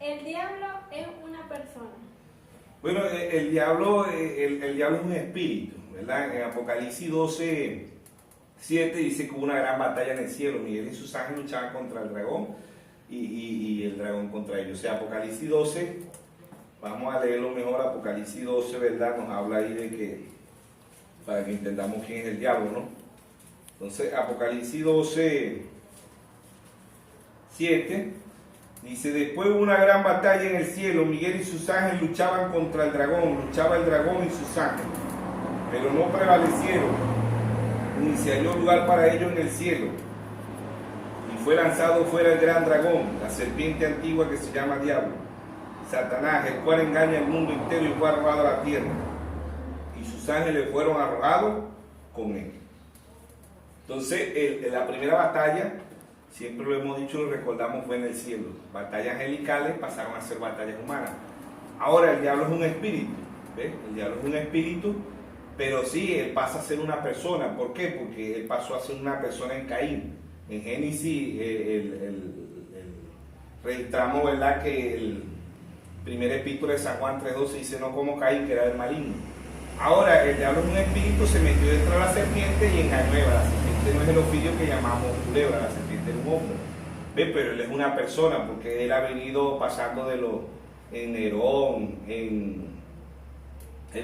¿El diablo es una persona? Bueno, el diablo es un espíritu, ¿verdad? En Apocalipsis 12:7 dice que hubo una gran batalla en el cielo. Miguel y sus ángeles luchaban contra el dragón y el dragón contra ellos. O sea, Apocalipsis 12, vamos a leerlo mejor. Apocalipsis 12, ¿verdad? Nos habla ahí de que, para que entendamos quién es el diablo, ¿no? Entonces, Apocalipsis 12:7 dice: después hubo una gran batalla en el cielo, Miguel y sus ángeles luchaba el dragón y sus ángeles, pero no prevalecieron, ni se halló lugar para ellos en el cielo, y fue lanzado fuera el gran dragón, la serpiente antigua que se llama Diablo, Satanás, el cual engaña al mundo entero, y fue arrojado a la tierra, y sus ángeles fueron arrojados con él. Entonces, la primera batalla, siempre lo hemos dicho y lo recordamos, fue en el cielo. Batallas angelicales pasaron a ser batallas humanas. Ahora el diablo es un espíritu, ¿ves? El diablo es un espíritu, pero sí, él pasa a ser una persona. ¿Por qué? Porque él pasó a ser una persona en Caín. En Génesis registramos, ¿verdad?, que el primer epístola de San Juan 3:12 dice: no como Caín, que era del maligno. Ahora el diablo es un espíritu, se metió dentro de la serpiente y engañó a Eva. La serpiente no es el ofidio que llamamos culebra, la serpiente es un hombre. ¿Ve? Pero él es una persona, porque él ha venido pasando en Nerón, él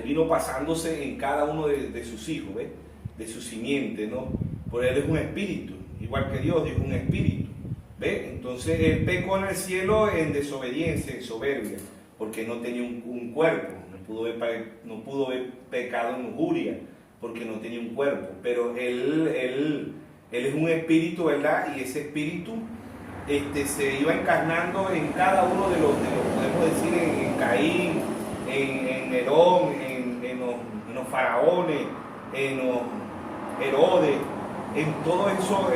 vino pasándose en cada uno de sus hijos, ¿ve? De su simiente, ¿no? Por él es un espíritu, igual que Dios es un espíritu, ¿ve? Entonces él pecó en el cielo en desobediencia, en soberbia, porque no tenía un cuerpo. No pudo haber pecado en lujuria porque no tenía un cuerpo, pero él es un espíritu, ¿verdad? Y ese espíritu se iba encarnando en cada uno de los podemos decir, en Caín, en Nerón, en los faraones, en los Herodes, en todo eso,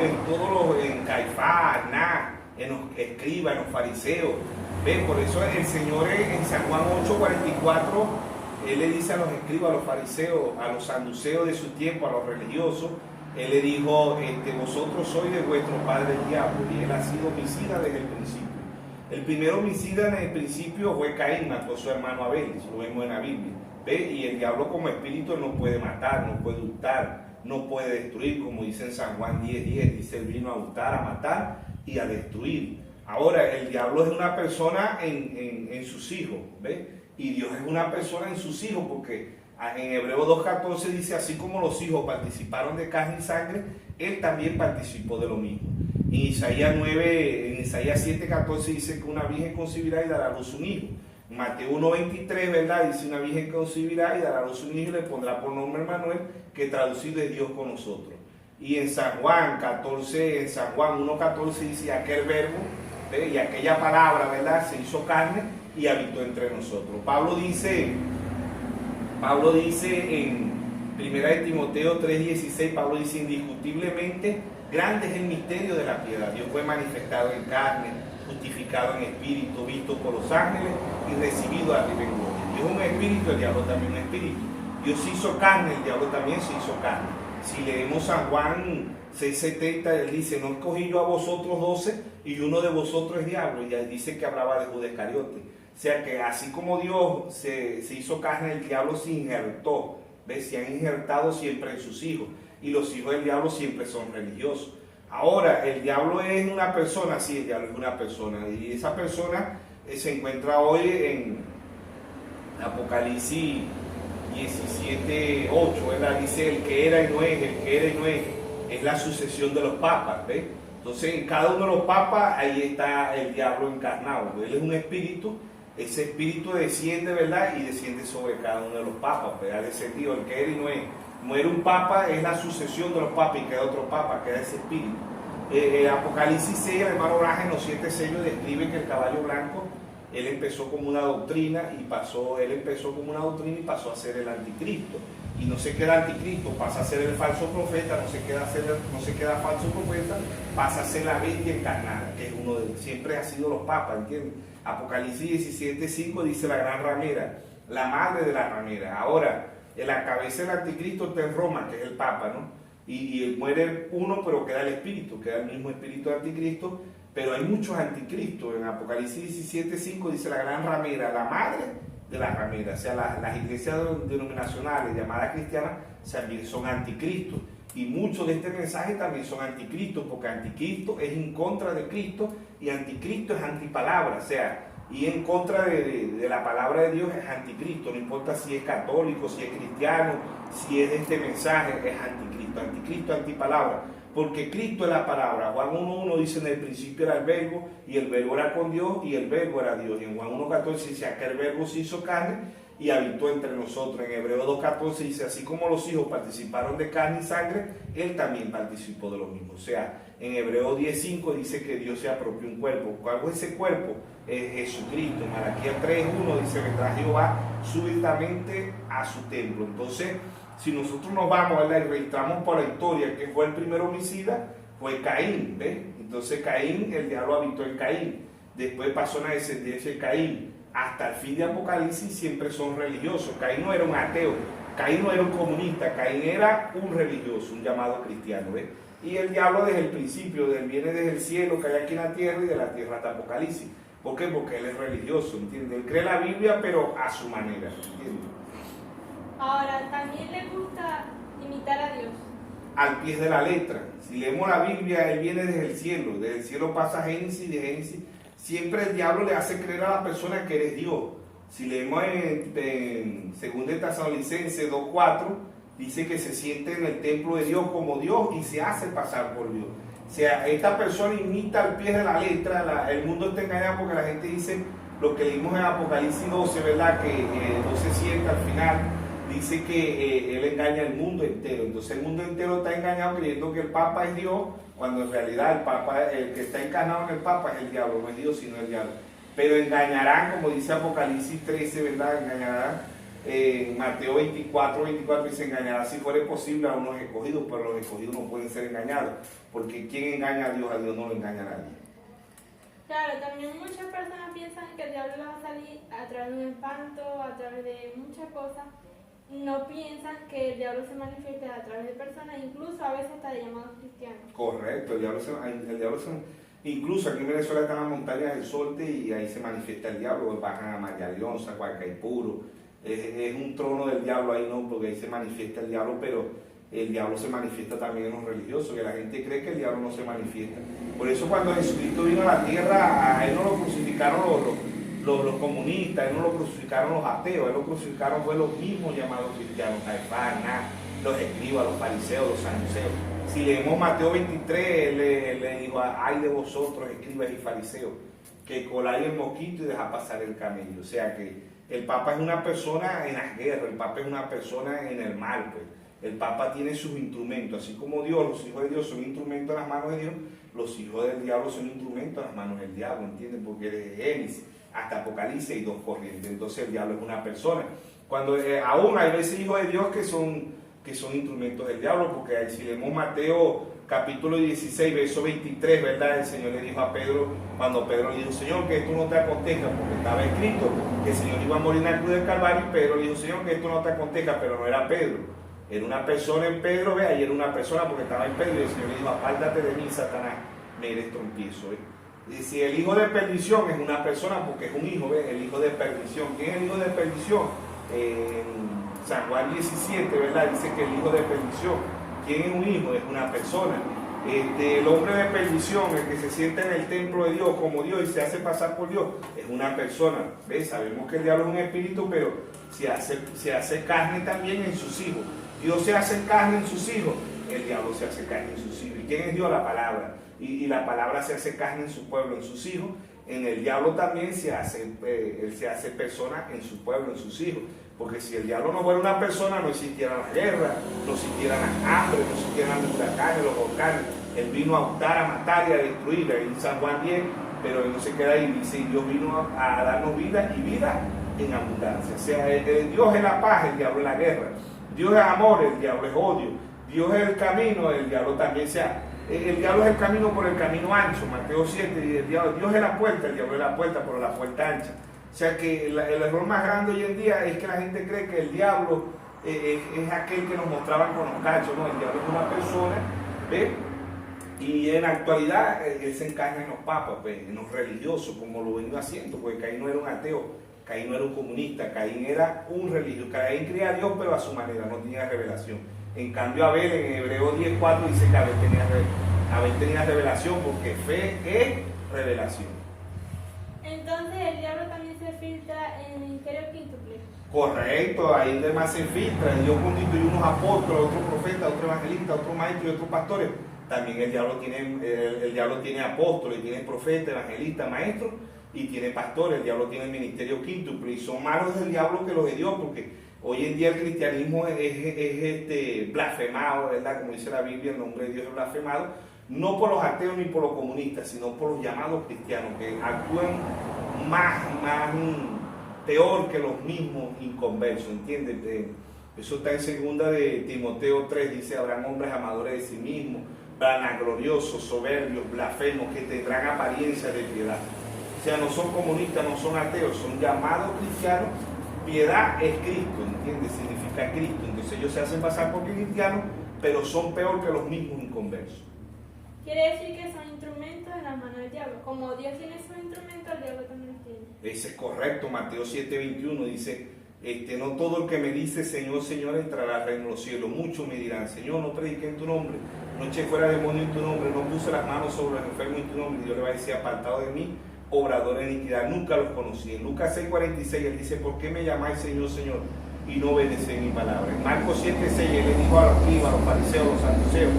en Caifás, en los escribas, en los fariseos. ¿Ven? Por eso el Señor en San Juan 8:44, Él le dice a los escribas, a los fariseos, a los saduceos de su tiempo, a los religiosos, Él le dijo: vosotros sois de vuestro padre el diablo, y él ha sido homicida desde el principio. El primer homicida en el principio fue Caín, mató a su hermano Abel, eso lo vemos en la Biblia. ¿Ve? Y el diablo como espíritu no puede matar, no puede hurtar, no puede destruir, como dice en San Juan 10:10, dice: él vino a hurtar, a matar y a destruir. Ahora, el diablo es una persona en sus hijos, ¿ves? Y Dios es una persona en sus hijos, porque en Hebreos 2:14 dice: así como los hijos participaron de carne y sangre, él también participó de lo mismo. En Isaías 7:14 dice que una virgen concebirá y dará a luz un hijo. En Mateo 1:23, ¿verdad? Dice: una virgen concebirá y dará a luz un hijo y le pondrá por nombre Emmanuel, que traducido es Dios con nosotros. Y en San Juan 1:14 dice: aquel verbo, ¿ve? Y aquella palabra, ¿verdad?, se hizo carne y habitó entre nosotros. Pablo dice en 1 Timoteo 3:16, Pablo dice: indiscutiblemente grande es el misterio de la piedad. Dios fue manifestado en carne, justificado en espíritu, visto por los ángeles y recibido arriba en gloria. Dios es un espíritu, el diablo también es un espíritu. Dios se hizo carne, el diablo también se hizo carne. Si leemos San Juan 6:70, él dice: no escogí yo a vosotros 12 y uno de vosotros es diablo. Y él dice que hablaba de Judas Iscariote. O sea que así como Dios se hizo carne, el diablo se injertó. ¿Ves? Se han injertado siempre en sus hijos. Y los hijos del diablo siempre son religiosos. Ahora, ¿el diablo es una persona? Sí, el diablo es una persona. Y esa persona se encuentra hoy en Apocalipsis 17:8, ¿verdad? Dice: el que era y no es, el que era y no es la sucesión de los papas, ¿ves? Entonces, en cada uno de los papas, ahí está el diablo encarnado. Él es un espíritu, ese espíritu desciende, ¿verdad? Y desciende sobre cada uno de los papas, pues ha descendido, el que era y no es. Muere un papa, es la sucesión de los papas, y queda otro papa, queda ese espíritu. Apocalipsis 6, el hermano Branham en los 7 sellos describe que el caballo blanco, él empezó como una doctrina y pasó a ser el anticristo. Y no se queda anticristo, pasa a ser el falso profeta, no se queda falso profeta, pasa a ser la bestia encarnada, que es uno de, siempre ha sido los papas, ¿entiendes? Apocalipsis 17:5 dice: la gran ramera, la madre de la ramera. Ahora, en la cabeza del anticristo está en Roma, que es el papa, ¿no? Y muere uno, pero queda el espíritu, queda el mismo espíritu del anticristo, pero hay muchos anticristos. En Apocalipsis 17:5 dice la gran ramera, la madre de las rameras, o sea, las iglesias denominacionales llamadas cristianas también son anticristos. Y muchos de este mensaje también son anticristos, porque anticristo es en contra de Cristo y anticristo es antipalabra, o sea, y en contra de la palabra de Dios es anticristo, no importa si es católico, si es cristiano, si es de este mensaje, es anticristo, anticristo, antipalabra, porque Cristo es la palabra. Juan 1:1 dice en el principio era el verbo y el verbo era con Dios y el verbo era Dios. Y en Juan 1:14 dice que el verbo se hizo carne y habitó entre nosotros. En Hebreos 2:14 dice así como los hijos participaron de carne y sangre, él también participó de lo mismo. O sea, en Hebreos 10:5 dice que Dios se apropió un cuerpo. ¿Cuál es ese cuerpo? Es Jesucristo. En Malaquías 3:1 dice vendrá Jehová súbitamente a su templo. Entonces, si nosotros nos vamos, ¿verdad?, y registramos por la historia que fue el primer homicida, fue Caín, ¿ves? Entonces Caín, el diablo habitó en Caín, después pasó una descendencia de Caín, hasta el fin de Apocalipsis siempre son religiosos. Caín no era un ateo, Caín no era un comunista, Caín era un religioso, un llamado cristiano, ¿ves? Y el diablo desde el principio, viene desde el cielo que hay aquí en la tierra y de la tierra hasta Apocalipsis. ¿Por qué? Porque él es religioso, ¿entiendes? Él cree la Biblia pero a su manera, ¿entiendes? Ahora, también le gusta imitar a Dios. Al pie de la letra. Si leemos la Biblia, él viene desde el cielo pasa Génesis, de Génesis. Siempre el diablo le hace creer a la persona que eres Dios. Si leemos en 2 Tesalonicenses 2:4, dice que se siente en el templo de Dios como Dios y se hace pasar por Dios. O sea, esta persona imita al pie de la letra. El mundo está engañado porque la gente dice lo que leímos en Apocalipsis 12, ¿verdad? Que 12:7 al final dice que él engaña al mundo entero. Entonces el mundo entero está engañado creyendo que el Papa es Dios, cuando en realidad el que está encarnado en el Papa es el diablo, no es Dios sino el diablo. Pero engañarán, como dice Apocalipsis 13, ¿verdad? Engañarán, Mateo 24 dice engañará si fuera posible a unos escogidos, pero los escogidos no pueden ser engañados, porque quien engaña a Dios no lo engaña a nadie. Claro, también muchas personas piensan que el diablo va a salir a través de un espanto, a través de muchas cosas. No piensan que el diablo se manifiesta a través de personas, incluso a veces hasta de llamados cristianos. Correcto, el diablo incluso aquí en Venezuela están las montañas del Sorte y ahí se manifiesta el diablo, bajan a María Leonza, Guacaipuro, es un trono del diablo ahí, no, porque ahí se manifiesta el diablo, pero el diablo se manifiesta también en los religiosos, que la gente cree que el diablo no se manifiesta. Por eso cuando Jesucristo vino a la tierra, a él no lo crucificaron los comunistas, él no lo crucificaron los ateos, él lo crucificaron fue los mismos llamados cristianos, Caifás, los escribas, los fariseos, los saduceos. Si leemos Mateo 23, él le dijo, ay de vosotros, escribas y fariseos, que coláis el mosquito y dejad pasar el camello. O sea que el Papa es una persona en las guerras, el Papa es una persona en el mal, pues. El Papa tiene sus instrumentos, así como Dios, los hijos de Dios son instrumentos en las manos de Dios, los hijos del diablo son instrumentos en las manos del diablo, ¿entienden? Porque desde Génesis hasta Apocalipsis hay dos corrientes, entonces el diablo es una persona. Cuando aún hay veces hijos de Dios que son instrumentos del diablo, porque si leemos Mateo capítulo 16, verso 23, ¿verdad? El Señor le dijo a Pedro, cuando Pedro le dijo, Señor, que esto no te acontezca, porque estaba escrito que el Señor iba a morir en la cruz del Calvario, y Pedro le dijo, Señor, que esto no te acontezca, pero no era Pedro. Era una persona en Pedro, vea, y era una persona porque estaba en Pedro, y el Señor le dijo, apártate de mí, Satanás, me eres trompiezo. Y si el hijo de perdición es una persona, porque es un hijo, ¿ve? El hijo de perdición. ¿Quién es el hijo de perdición? En San Juan 17, ¿verdad? Dice que el hijo de perdición. ¿Quién es un hijo? Es una persona. El hombre de perdición, el que se sienta en el templo de Dios como Dios y se hace pasar por Dios, es una persona. ¿Ves? Sabemos que el diablo es un espíritu, pero se hace carne también en sus hijos. Dios se hace carne en sus hijos, el diablo se hace carne en sus hijos. ¿Y quién es Dios? La palabra. Y la palabra se hace carne en su pueblo, en sus hijos. En el diablo también él se hace persona en su pueblo, en sus hijos. Porque si el diablo no fuera una persona, no existieran las guerras, no existieran las hambres, no existieran los huracanes, los volcanes. Él vino a hurtar, a matar y a destruir. En San Juan 10, pero él no se queda ahí. Dice, Dios vino a darnos vida y vida en abundancia. O sea, Dios es la paz, el diablo es la guerra. Dios es amor, el diablo es odio. Dios es el camino, el diablo también sea. El diablo es el camino por el camino ancho, Mateo 7, y Dios es la puerta, el diablo es la puerta por la puerta ancha. O sea que el error más grande hoy en día es que la gente cree que el diablo es aquel que nos mostraban con los cachos, no, el diablo es una persona, ¿ves? Y en la actualidad él se encarna en los papas, pues, en los religiosos, como lo venía haciendo, porque Caín no era un ateo, Caín no era un comunista, Caín era un religioso. Caín creía a Dios, pero a su manera, no tenía revelación. En cambio Abel, en Hebreos 10:4 dice que Abel tenía revelación, porque fe es revelación. Entonces el diablo también se filtra en el ministerio quíntuple. Correcto, ahí demás se filtra. Dios constituyó unos apóstoles, otros profetas, otros evangelistas, otros maestros y otros pastores. También el diablo tiene apóstoles, tiene profetas, evangelistas, maestros y tiene pastores. El diablo tiene el ministerio quíntuple y son más los del diablo que los de Dios, porque hoy en día el cristianismo es blasfemado, ¿verdad? Como dice la Biblia, el nombre de Dios es blasfemado, no por los ateos ni por los comunistas, sino por los llamados cristianos, que actúan más peor que los mismos inconversos, ¿entiendes? Eso está en segunda de Timoteo 3, dice, habrán hombres amadores de sí mismos, vanagloriosos, soberbios, blasfemos, que tendrán apariencia de piedad. O sea, no son comunistas, no son ateos, son llamados cristianos. Piedad es Cristo, ¿entiendes? Significa Cristo. Entonces ellos se hacen pasar por cristianos, pero son peor que los mismos inconversos. Quiere decir que son instrumentos en las manos del diablo. Como Dios tiene sus instrumentos, el diablo también los tiene. Ese es correcto. Mateo 7:21 dice, no todo el que me dice Señor, Señor entrará al reino de los cielos. Muchos me dirán, Señor, no prediqué en tu nombre, no eché fuera demonio en tu nombre, no puse las manos sobre los enfermos en tu nombre. Y Dios le va a decir, apartado de mí, obrador de iniquidad, nunca los conocí. En Lucas 6:46 él dice, ¿por qué me llamáis Señor, Señor, y no obedecéis mi palabra? En Marcos 7:6 él le dijo a los escribas, a los fariseos, a los saduceos,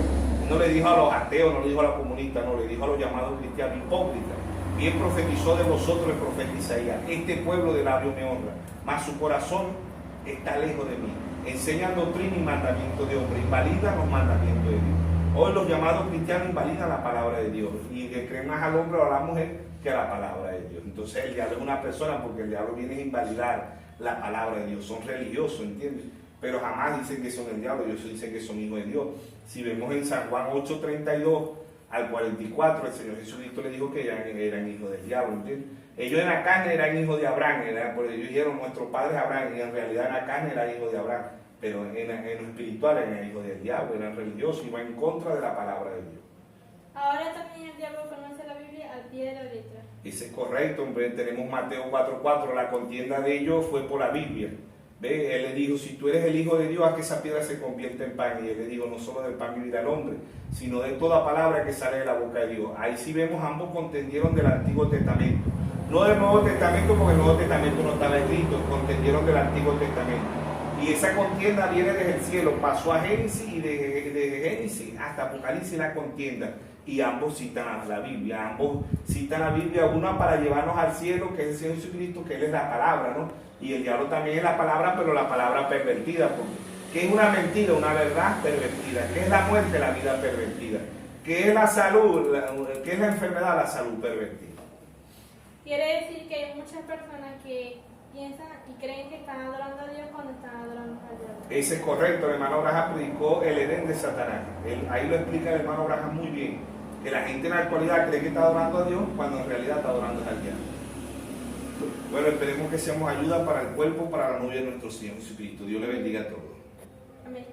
no le dijo a los ateos, no le dijo a los comunistas, no, le dijo a los llamados cristianos hipócritas. Bien profetizó de vosotros el profeta Isaías, este pueblo de labios me honra, mas su corazón está lejos de mí. Enseñan doctrina y mandamiento de hombre, invalidan los mandamientos de Dios. Hoy los llamados cristianos invalidan la palabra de Dios y que creen más al hombre o a la mujer que a la palabra de Dios. Entonces el diablo es una persona, porque el diablo viene a invalidar la palabra de Dios. Son religiosos, ¿entiendes? Pero jamás dicen que son el diablo, ellos dicen que son hijos de Dios. Si vemos en San Juan 8:32 al 44, el Señor Jesucristo le dijo que eran hijos del diablo, ¿entiendes? Ellos en la carne eran hijos de Abraham, porque ellos dijeron nuestro padre es Abraham, y en realidad en la carne eran hijos de Abraham, pero en lo espiritual eran hijos del diablo, eran religiosos, iban en contra de la palabra de Dios. Ahora también el diablo conoce la Biblia al pie de la letra. Ese es correcto, hombre. Tenemos Mateo 4:4, la contienda de ellos fue por la Biblia. ¿Ve? Él le dijo, si tú eres el Hijo de Dios, haz que esa piedra se convierta en pan. Y él le dijo, no solo del pan vivirá el hombre, sino de toda palabra que sale de la boca de Dios. Ahí sí vemos, ambos contendieron del Antiguo Testamento. No del Nuevo Testamento, porque el Nuevo Testamento no estaba escrito, contendieron del Antiguo Testamento. Y esa contienda viene desde el cielo, pasó a Génesis y desde Génesis hasta Apocalipsis la contienda. Y ambos citan a la Biblia, una para llevarnos al cielo, que es el Señor Jesucristo, que Él es la palabra, ¿no? Y el diablo también es la palabra, pero la palabra pervertida, porque ¿qué es una mentira? Una verdad pervertida. ¿Qué es la muerte? La vida pervertida. ¿Qué es la salud? ¿Qué es la enfermedad? La salud pervertida. Quiere decir que hay muchas personas que piensan y creen que están adorando a Dios cuando están adorando a Dios. Ese es correcto. El hermano Abraham predicó el Edén de Satanás. Ahí lo explica el hermano Abraham muy bien. Que la gente en la actualidad cree que está adorando a Dios cuando en realidad está adorando al diablo. Bueno, esperemos que seamos ayuda para el cuerpo, para la novia de nuestro Señor Jesucristo. Dios le bendiga a todos. Amén.